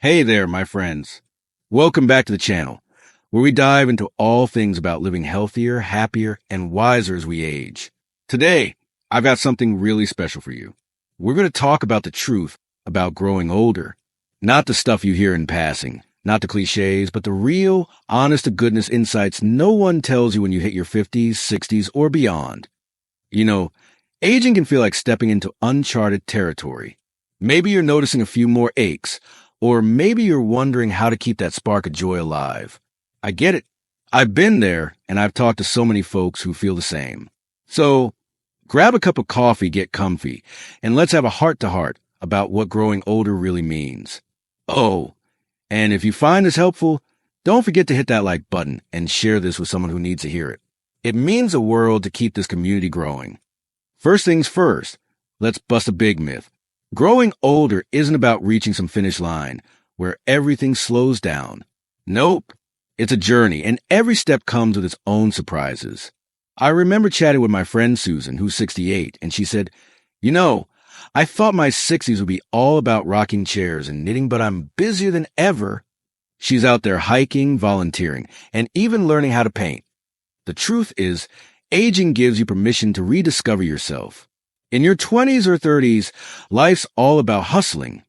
Hey there, my friends. Welcome back to the channel, where we dive into all things about living healthier, happier, and wiser as we age. Today, I've got something really special for you. We're going to talk about the truth about growing older. Not the stuff you hear in passing, not the cliches, but the real, honest-to-goodness insights no one tells you when you hit your 50s, 60s, or beyond. You know, aging can feel like stepping into uncharted territory. Maybe you're noticing a few more aches, or maybe you're wondering how to keep that spark of joy alive. I get it. I've been there, and I've talked to so many folks who feel the same. So, grab a cup of coffee, get comfy, and let's have a heart-to-heart about what growing older really means. Oh, and if you find this helpful, don't forget to hit that like button and share this with someone who needs to hear it. It means the world to keep this community growing. First things first, let's bust a big myth. Growing older isn't about reaching some finish line where everything slows down. Nope. It's a journey, and every step comes with its own surprises. I remember chatting with my friend Susan, who's 68, and she said, I thought my 60s would be all about rocking chairs and knitting, but I'm busier than ever. She's out there hiking, volunteering, and even learning how to paint. The truth is, aging gives you permission to rediscover yourself. In your 20s or 30s, life's all about hustling,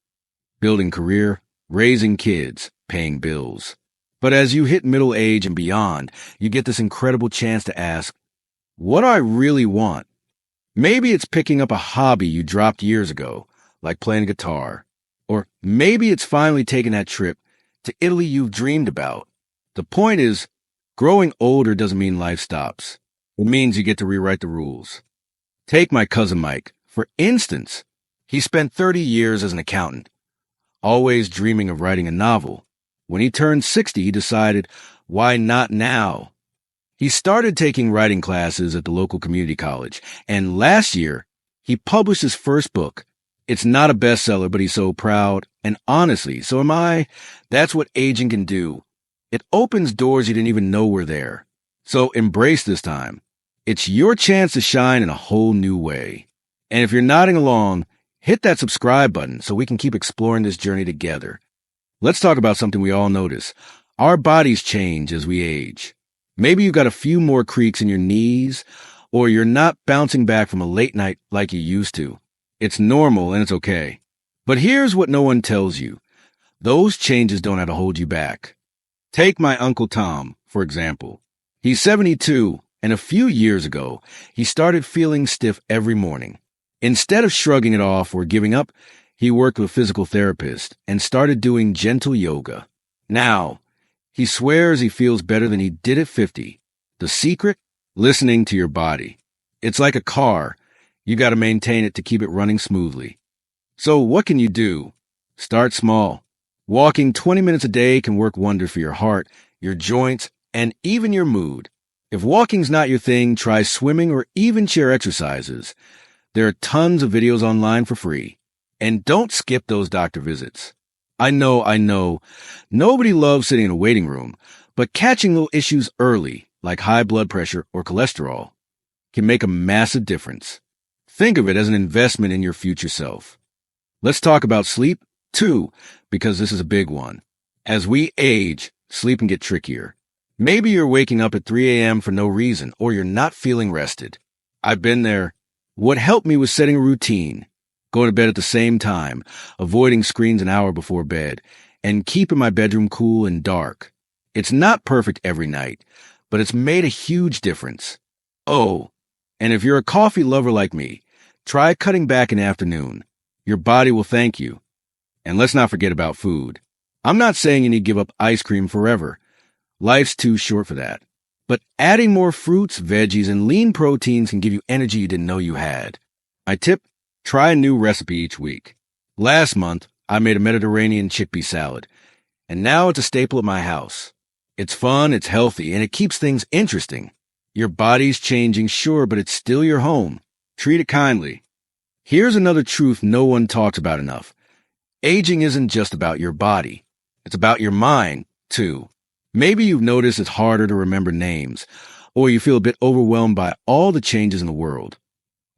building career, raising kids, paying bills. But as you hit middle age and beyond, you get this incredible chance to ask, what do I really want? Maybe it's picking up a hobby you dropped years ago, like playing guitar. Or maybe it's finally taking that trip to Italy you've dreamed about. The point is, growing older doesn't mean life stops. It means you get to rewrite the rules. Take my cousin Mike, for instance. He spent 30 years as an accountant, always dreaming of writing a novel. When he turned 60, he decided, why not now? He started taking writing classes at the local community college, and last year, he published his first book. It's not a bestseller, but he's so proud, and honestly, so am I. That's what aging can do. It opens doors you didn't even know were there. So embrace this time. It's your chance to shine in a whole new way. And if you're nodding along, hit that subscribe button so we can keep exploring this journey together. Let's talk about something we all notice. Our bodies change as we age. Maybe you've got a few more creaks in your knees, or you're not bouncing back from a late night like you used to. It's normal and it's okay. But here's what no one tells you. Those changes don't have to hold you back. Take my Uncle Tom, for example. He's 72. And a few years ago, he started feeling stiff every morning. Instead of shrugging it off or giving up, he worked with a physical therapist and started doing gentle yoga. Now, he swears he feels better than he did at 50. The secret? Listening to your body. It's like a car. You got to maintain it to keep it running smoothly. So what can you do? Start small. Walking 20 minutes a day can work wonders for your heart, your joints, and even your mood. If walking's not your thing, try swimming or even chair exercises. There are tons of videos online for free. And don't skip those doctor visits. I know. Nobody loves sitting in a waiting room, but catching little issues early, like high blood pressure or cholesterol, can make a massive difference. Think of it as an investment in your future self. Let's talk about sleep, too, because this is a big one. As we age, sleep can get trickier. Maybe you're waking up at 3 a.m. for no reason, or you're not feeling rested. I've been there. What helped me was setting a routine, going to bed at the same time, avoiding screens an hour before bed, and keeping my bedroom cool and dark. It's not perfect every night, but it's made a huge difference. Oh, and if you're a coffee lover like me, try cutting back in the afternoon. Your body will thank you. And let's not forget about food. I'm not saying you need to give up ice cream forever. Life's too short for that. But adding more fruits, veggies, and lean proteins can give you energy you didn't know you had. My tip, try a new recipe each week. Last month, I made a Mediterranean chickpea salad, and now it's a staple at my house. It's fun, it's healthy, and it keeps things interesting. Your body's changing, sure, but it's still your home. Treat it kindly. Here's another truth no one talks about enough. Aging isn't just about your body. It's about your mind, too. Maybe you've noticed it's harder to remember names, or you feel a bit overwhelmed by all the changes in the world.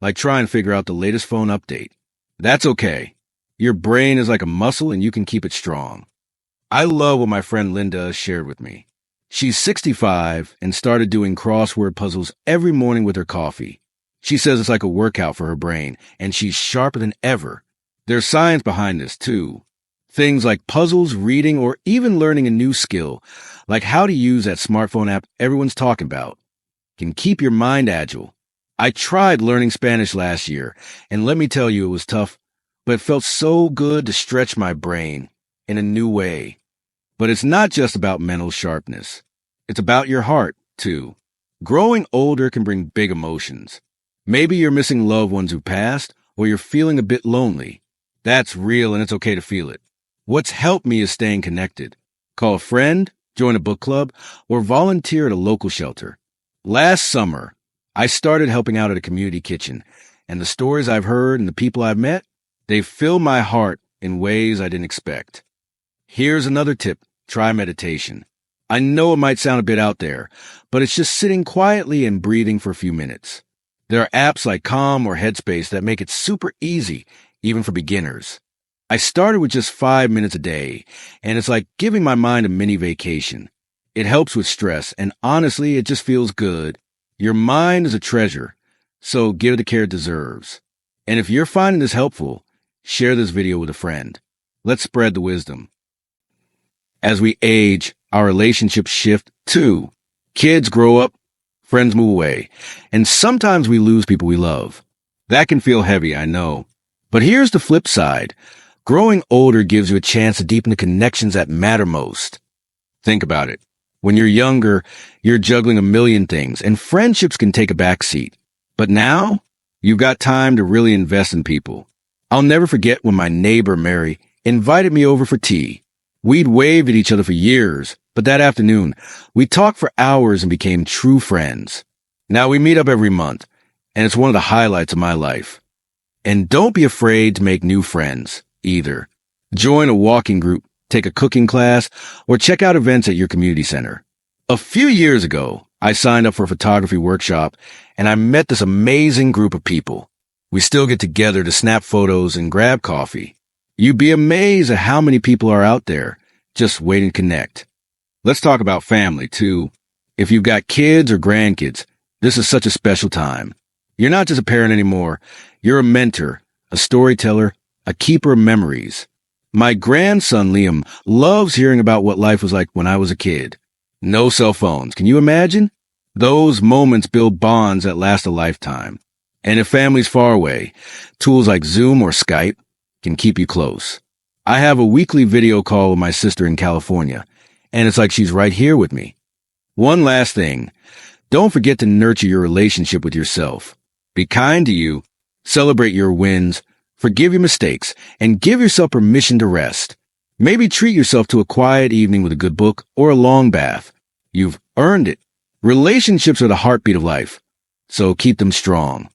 Like trying to figure out the latest phone update. That's okay. Your brain is like a muscle and you can keep it strong. I love what my friend Linda shared with me. She's 65 and started doing crossword puzzles every morning with her coffee. She says it's like a workout for her brain, and she's sharper than ever. There's science behind this, too. Things like puzzles, reading, or even learning a new skill, like how to use that smartphone app everyone's talking about, can keep your mind agile. I tried learning Spanish last year, and let me tell you, it was tough, but it felt so good to stretch my brain in a new way. But it's not just about mental sharpness. It's about your heart, too. Growing older can bring big emotions. Maybe you're missing loved ones who passed, or you're feeling a bit lonely. That's real, and it's okay to feel it. What's helped me is staying connected. Call a friend, join a book club, or volunteer at a local shelter. Last summer, I started helping out at a community kitchen, and the stories I've heard and the people I've met, they fill my heart in ways I didn't expect. Here's another tip. Try meditation. I know it might sound a bit out there, but it's just sitting quietly and breathing for a few minutes. There are apps like Calm or Headspace that make it super easy, even for beginners. I started with just 5 minutes a day, and it's like giving my mind a mini vacation. It helps with stress, and honestly, it just feels good. Your mind is a treasure, so give it the care it deserves. And if you're finding this helpful, share this video with a friend. Let's spread the wisdom. As we age, our relationships shift too. Kids grow up, friends move away, and sometimes we lose people we love. That can feel heavy, I know. But here's the flip side. Growing older gives you a chance to deepen the connections that matter most. Think about it. When you're younger, you're juggling a million things, and friendships can take a backseat. But now, you've got time to really invest in people. I'll never forget when my neighbor, Mary, invited me over for tea. We'd waved at each other for years, but that afternoon, we talked for hours and became true friends. Now we meet up every month, and it's one of the highlights of my life. And don't be afraid to make new friends, either. Join a walking group, take a cooking class, or check out events at your community center. A few years ago, I signed up for a photography workshop, and I met this amazing group of people. We still get together to snap photos and grab coffee. You'd be amazed at how many people are out there just waiting to connect. Let's talk about family, too. If you've got kids or grandkids, this is such a special time. You're not just a parent anymore. You're a mentor, a storyteller, a keeper of memories. My grandson, Liam, loves hearing about what life was like when I was a kid. No cell phones. Can you imagine? Those moments build bonds that last a lifetime. And if family's far away, tools like Zoom or Skype can keep you close. I have a weekly video call with my sister in California, and it's like she's right here with me. One last thing. Don't forget to nurture your relationship with yourself. Be kind to you, celebrate your wins, forgive your mistakes, and give yourself permission to rest. Maybe treat yourself to a quiet evening with a good book or a long bath. You've earned it. Relationships are the heartbeat of life, so keep them strong.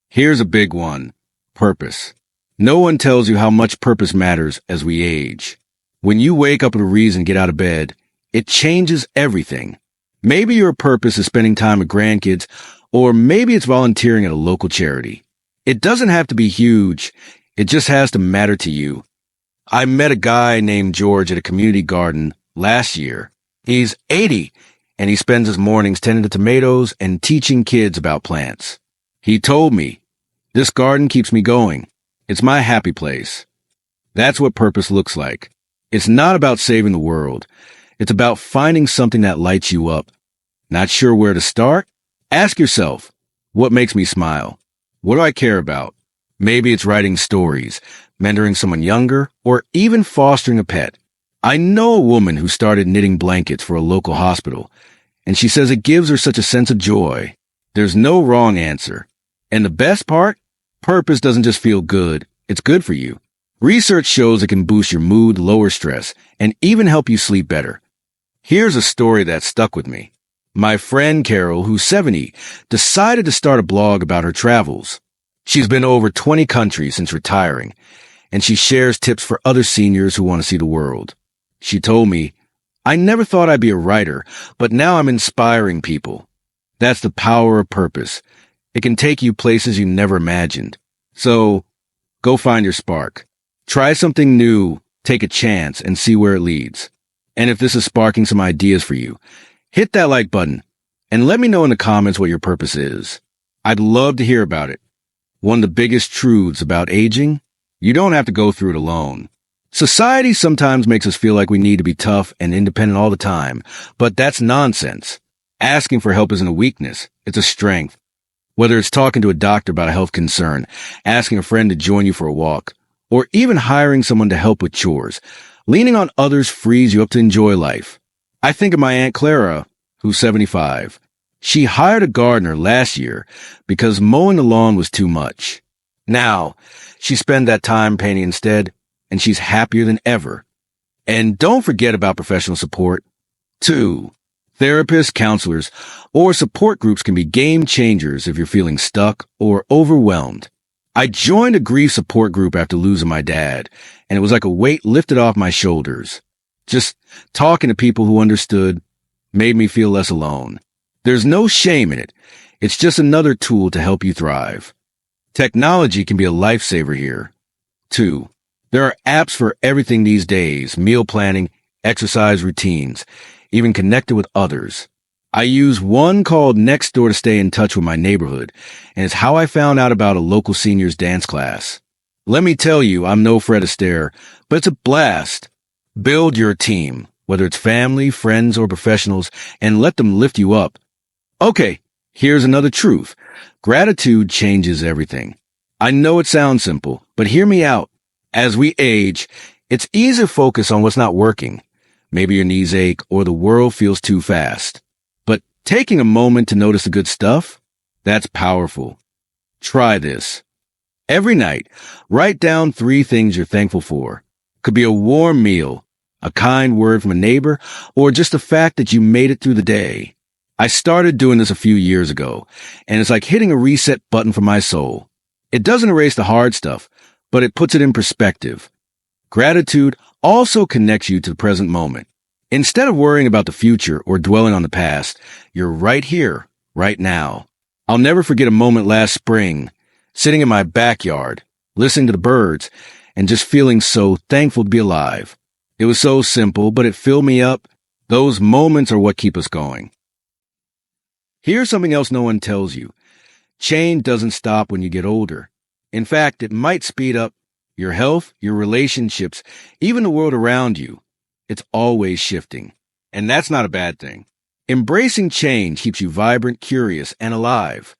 Here's a big one. Purpose. No one tells you how much purpose matters as we age. When you wake up with a reason to get out of bed, it changes everything. Maybe your purpose is spending time with grandkids, or maybe it's volunteering at a local charity. It doesn't have to be huge. It just has to matter to you. I met a guy named George at a community garden last year. He's 80, and he spends his mornings tending to tomatoes and teaching kids about plants. He told me, "This garden keeps me going. It's my happy place." That's what purpose looks like. It's not about saving the world. It's about finding something that lights you up. Not sure where to start? Ask yourself, what makes me smile? What do I care about? Maybe it's writing stories, mentoring someone younger, or even fostering a pet. I know a woman who started knitting blankets for a local hospital, and she says it gives her such a sense of joy. There's no wrong answer. And the best part? Purpose doesn't just feel good, it's good for you. Research shows it can boost your mood, lower stress, and even help you sleep better. Here's a story that stuck with me. My friend Carol, who's 70, decided to start a blog about her travels. She's been to over 20 countries since retiring, and she shares tips for other seniors who want to see the world. She told me, "I never thought I'd be a writer, but now I'm inspiring people." That's the power of purpose. It can take you places you never imagined. So, go find your spark. Try something new, take a chance, and see where it leads. And if this is sparking some ideas for you, hit that like button and let me know in the comments what your purpose is. I'd love to hear about it. One of the biggest truths about aging, you don't have to go through it alone. Society sometimes makes us feel like we need to be tough and independent all the time, but that's nonsense. Asking for help isn't a weakness, it's a strength. Whether it's talking to a doctor about a health concern, asking a friend to join you for a walk, or even hiring someone to help with chores, leaning on others frees you up to enjoy life. I think of my Aunt Clara, who's 75. She hired a gardener last year because mowing the lawn was too much. Now, she spends that time painting instead, and she's happier than ever. And don't forget about professional support, too. Therapists, counselors, or support groups can be game changers if you're feeling stuck or overwhelmed. I joined a grief support group after losing my dad, and it was like a weight lifted off my shoulders. Just talking to people who understood made me feel less alone. There's no shame in it. It's just another tool to help you thrive. Technology can be a lifesaver here, too. There are apps for everything these days: meal planning, exercise routines, even connected with others. I use one called Nextdoor to stay in touch with my neighborhood, and it's how I found out about a local seniors dance class. Let me tell you, I'm no Fred Astaire, but it's a blast. Build your team, whether it's family, friends, or professionals, and let them lift you up. Okay, here's another truth. Gratitude changes everything. I know it sounds simple, but hear me out. As we age, it's easy to focus on what's not working. Maybe your knees ache or the world feels too fast. But taking a moment to notice the good stuff, that's powerful. Try this. Every night, write down 3 things you're thankful for. Could be a warm meal, a kind word from a neighbor, or just the fact that you made it through the day. I started doing this a few years ago, and it's like hitting a reset button for my soul. It doesn't erase the hard stuff, but it puts it in perspective. Gratitude also connects you to the present moment. Instead of worrying about the future or dwelling on the past, you're right here, right now. I'll never forget a moment last spring, sitting in my backyard, listening to the birds, and just feeling so thankful to be alive. It was so simple, but it filled me up. Those moments are what keep us going. Here's something else no one tells you. Change doesn't stop when you get older. In fact, it might speed up your health, your relationships, even the world around you. It's always shifting. And that's not a bad thing. Embracing change keeps you vibrant, curious, and alive.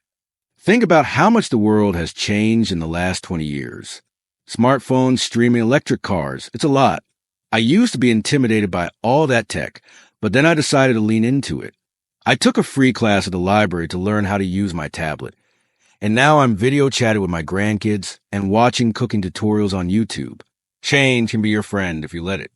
Think about how much the world has changed in the last 20 years. Smartphones, streaming, electric cars, it's a lot. I used to be intimidated by all that tech, but then I decided to lean into it. I took a free class at the library to learn how to use my tablet. And now I'm video chatting with my grandkids and watching cooking tutorials on YouTube. Change can be your friend if you let it.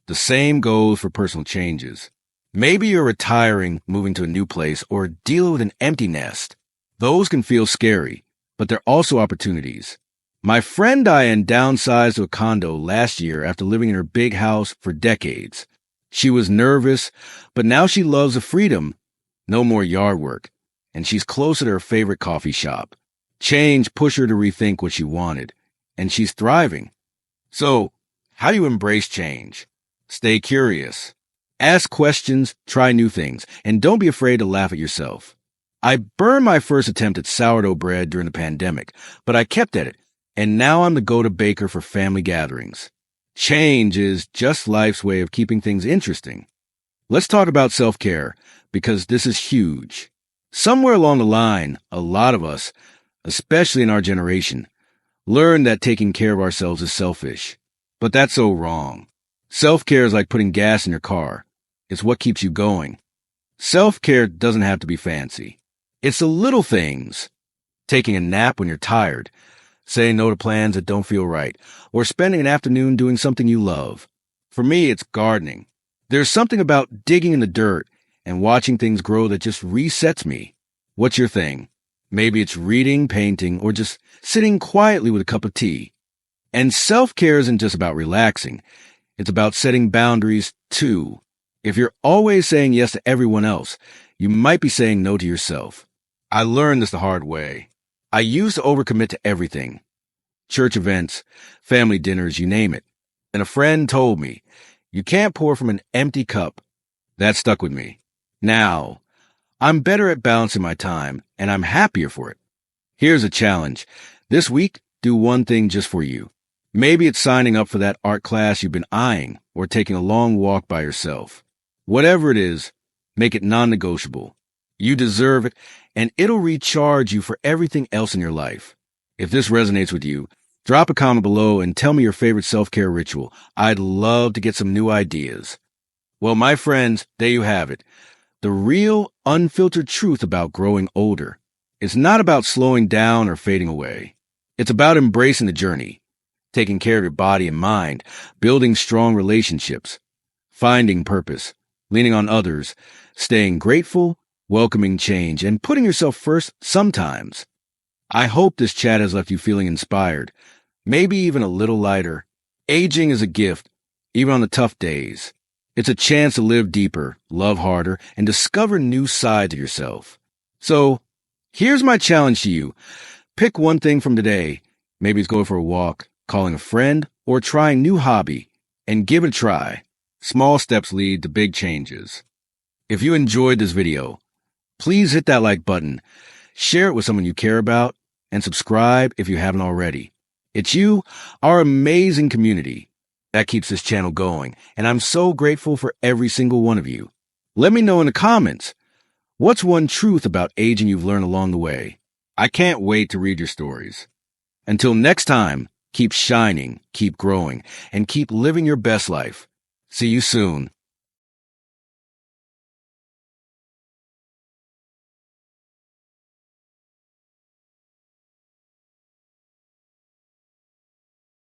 The same goes for personal changes. Maybe you're retiring, moving to a new place, or dealing with an empty nest. Those can feel scary, but they're also opportunities. My friend Diane downsized to a condo last year after living in her big house for decades. She was nervous, but now she loves the freedom. No more yard work. And she's closer to her favorite coffee shop. Change pushed her to rethink what she wanted, and she's thriving. So, how do you embrace change? Stay curious. Ask questions, try new things, and don't be afraid to laugh at yourself. I burned my first attempt at sourdough bread during the pandemic, but I kept at it, and now I'm the go-to baker for family gatherings. Change is just life's way of keeping things interesting. Let's talk about self-care, because this is huge. Somewhere along the line, a lot of us, especially in our generation, learned that taking care of ourselves is selfish. But that's so wrong. Self-care is like putting gas in your car. It's what keeps you going. Self-care doesn't have to be fancy. It's the little things. Taking a nap when you're tired, saying no to plans that don't feel right, or spending an afternoon doing something you love. For me, it's gardening. There's something about digging in the dirt and watching things grow that just resets me. What's your thing? Maybe it's reading, painting, or just sitting quietly with a cup of tea. And self-care isn't just about relaxing. It's about setting boundaries, too. If you're always saying yes to everyone else, you might be saying no to yourself. I learned this the hard way. I used to overcommit to everything. Church events, family dinners, you name it. And a friend told me, You can't pour from an empty cup. That stuck with me. Now, I'm better at balancing my time, and I'm happier for it. Here's a challenge. This week, do one thing just for you. Maybe it's signing up for that art class you've been eyeing or taking a long walk by yourself. Whatever it is, make it non-negotiable. You deserve it, and it'll recharge you for everything else in your life. If this resonates with you, drop a comment below and tell me your favorite self-care ritual. I'd love to get some new ideas. Well, my friends, there you have it. The real, unfiltered truth about growing older. It's not about slowing down or fading away. It's about embracing the journey, taking care of your body and mind, building strong relationships, finding purpose, leaning on others, staying grateful, welcoming change, and putting yourself first sometimes. I hope this chat has left you feeling inspired, maybe even a little lighter. Aging is a gift, even on the tough days. It's a chance to live deeper, love harder, and discover new sides of yourself. So, here's my challenge to you. Pick one thing from today. Maybe it's going for a walk, calling a friend, or trying a new hobby, and give it a try. Small steps lead to big changes. If you enjoyed this video, please hit that like button, share it with someone you care about, and subscribe if you haven't already. It's you, our amazing community, that keeps this channel going, and I'm so grateful for every single one of you. Let me know in the comments, what's one truth about aging you've learned along the way? I can't wait to read your stories. Until next time, keep shining, keep growing, and keep living your best life. See you soon.